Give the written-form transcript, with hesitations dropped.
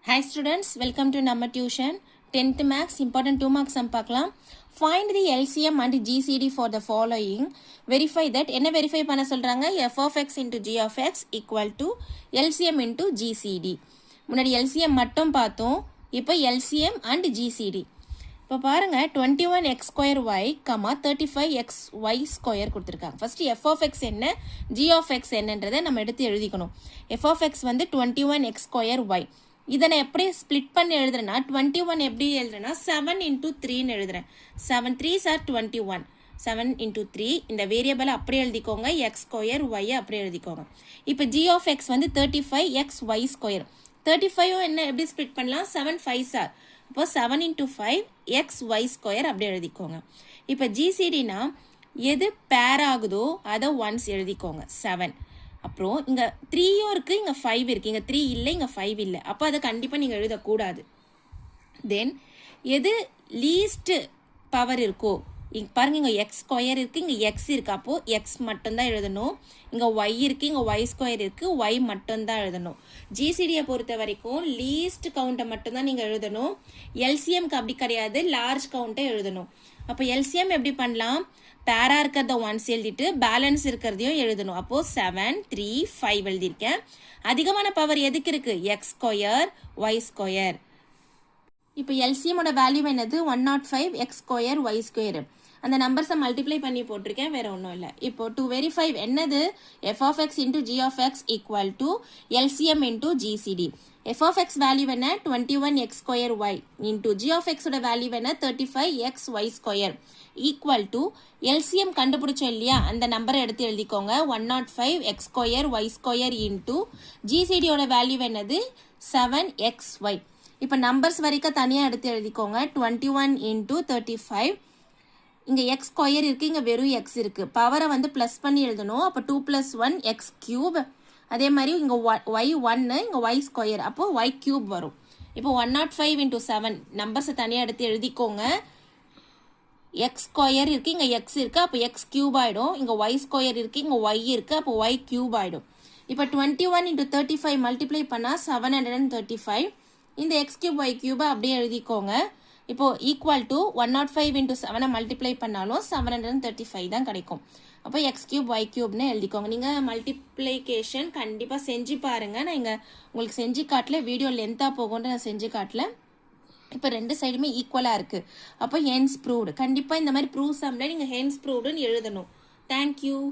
Hi students, welcome to நம்ம tuition. 10th maths important 2 marks sum பார்க்கலாம். Find the LCM and GCD for the following. Verify that என்ன verify பண்ண சொல்றாங்க? f of x into g of x equal to LCM into GCD. முன்னாடி LCM மட்டும் பார்த்தோம். இப்போ LCM and GCD. இப்போ பாருங்க 21x square y, 35x y square கொடுத்திருக்காங்க. First f of x என்ன, g of x என்னன்றதை நம்ம எடுத்து எழுதிக்கணும். f of x வந்து 21x square y. இதனை எப்படி ஸ்ப்ளிட் பண்ணி எழுதுறேன்னா 21 எப்படி எழுதுறேன்னா 7 into 3 எழுதுறேன். 7 3s are 21. 7 into 3 இந்த வேரியபிள் அப்படியே எழுதிக்கோங்க. x ஸ்கொயர் y அப்படியே எழுதிக்கோங்க. இப்போ g of x வந்து 35x y ஸ்கொயர். 35 என்ன எப்படி ஸ்ப்ளிட் பண்ணலாம்? 7 5s are. அப்போ 7 into 5 x y ஸ்கொயர் அப்படியே எழுதிக்கோங்க. இப்போ GCDனா எது பேர் ஆகுதோ அதை ஒன்ஸ் எழுதிக்கோங்க. 7. அப்புறம் இங்கே 3யும் இருக்குது, இங்கே 5 இருக்குது. இங்கே 3 இல்லை, இங்கே 5 இல்லை. அப்போ அதை கண்டிப்பாக நீங்கள் எழுதக்கூடாது. தென் எது லீஸ்ட் பவர் இருக்கோ, இங்கே பாருங்கள், இங்கே எக்ஸ் ஸ்கொயர் இருக்குது, இங்கே எக்ஸ் இருக்குது. அப்போது எக்ஸ் மட்டும்தான் எழுதணும். இங்கே ஒய் இருக்குது, இங்கே ஒய் ஸ்கொயர் இருக்குது, ஒய் மட்டும்தான் எழுதணும். ஜிசிடியை பொறுத்த வரைக்கும் லீஸ்ட் கவுண்ட்டை மட்டும்தான் நீங்கள் எழுதணும். எல்சிஎம்க்கு அப்படி கிடையாது, லார்ஜ் கவுண்ட்டை எழுதணும். அப்போ எல்சிஎம் எப்படி பண்ணலாம்? பேரா இருக்கிறத ஒன்ஸ் எழுதிட்டு பேலன்ஸ் இருக்கிறதையும் எழுதணும். அப்போது 7 3 5 எழுதியிருக்கேன். அதிகமான பவர் எதுக்கு இருக்குது? X square y square. இப்போ எல்சிஎமோட வேல்யூ என்னது? 105 எக்ஸ் ஸ்கொயர் ஒய் ஸ்கொயர். அந்த நம்பர்ஸை மல்டிப்ளை பண்ணி போட்டிருக்கேன், வேற ஒன்றும் இல்லை. இப்போ டு வெரிஃபை என்னது? F of x into g of x equal to LCM into GCD. F of x value என்ன? 21x square y into g of எக்ஸோட வேல்யூ என்ன? 35x y square equal to LCM கண்டுபிடிச்சோம் இல்லையா, அந்த நம்பரை எடுத்து எழுதிக்கோங்க. 105 x square y square into ஜிசிடியோட வேல்யூ என்னது? 7xy. இப்போ நம்பர்ஸ் வரைக்கும் தனியாக எடுத்து எழுதிக்கோங்க. 21 இன்டூ 35. இங்கே எக்ஸ் ஸ்கொயர் இருக்குது, இங்கே வெறும் எக்ஸ் இருக்குது. பவரை வந்து ப்ளஸ் பண்ணி எழுதணும். அப்போ 2 + 1 எக்ஸ் கியூப். அதே மாதிரி இங்கே ஒய் 1, இங்கே ஒய் ஸ்கொயர், அப்போது ஒய் கியூப் வரும். இப்போ 105 இன்டூ 7 நம்பர்ஸை தனியாக எடுத்து எழுதிக்கோங்க. எக்ஸ் ஸ்கொயர் இருக்குது, இங்கே எக்ஸ் இருக்குது, அப்போ எக்ஸ் கியூப் ஆகிடும். இங்கே ஒய் ஸ்கொயர் இருக்குது, இங்கே ஒய் இருக்குது, அப்போ ஒய் கியூப் ஆகிடும். இப்போ 21 இன்டூ 35 மல்டிப்ளை பண்ணால் 735. இந்த எக்ஸ் கியூப் ஒய் கியூபை அப்படியே எழுதிக்கோங்க. இப்போது ஈக்குவல் டு 105 இன்டூ 7 மல்டிப்ளை பண்ணாலும் 735 தான் கிடைக்கும். அப்போ எக்ஸ் கியூப் ஒய் கியூப்னு எழுதிக்கோங்க. நீங்கள் மல்டிப்ளிகேஷன் கண்டிப்பாக செஞ்சு பாருங்கள். நான் இங்கே உங்களுக்கு செஞ்சு காட்டல, வீடியோ லென்த்தாக போகும்னு நான் செஞ்சு காட்டல. இப்போ ரெண்டு சைடுமே ஈக்குவலாக இருக்குது. அப்போ ஹென்ஸ் ப்ரூவ்டு. கண்டிப்பாக இந்த மாதிரி ப்ரூவ் சம்மில் நீங்கள் ஹென்ஸ் ப்ரூவ்டுன்னு எழுதணும். தேங்க்யூ.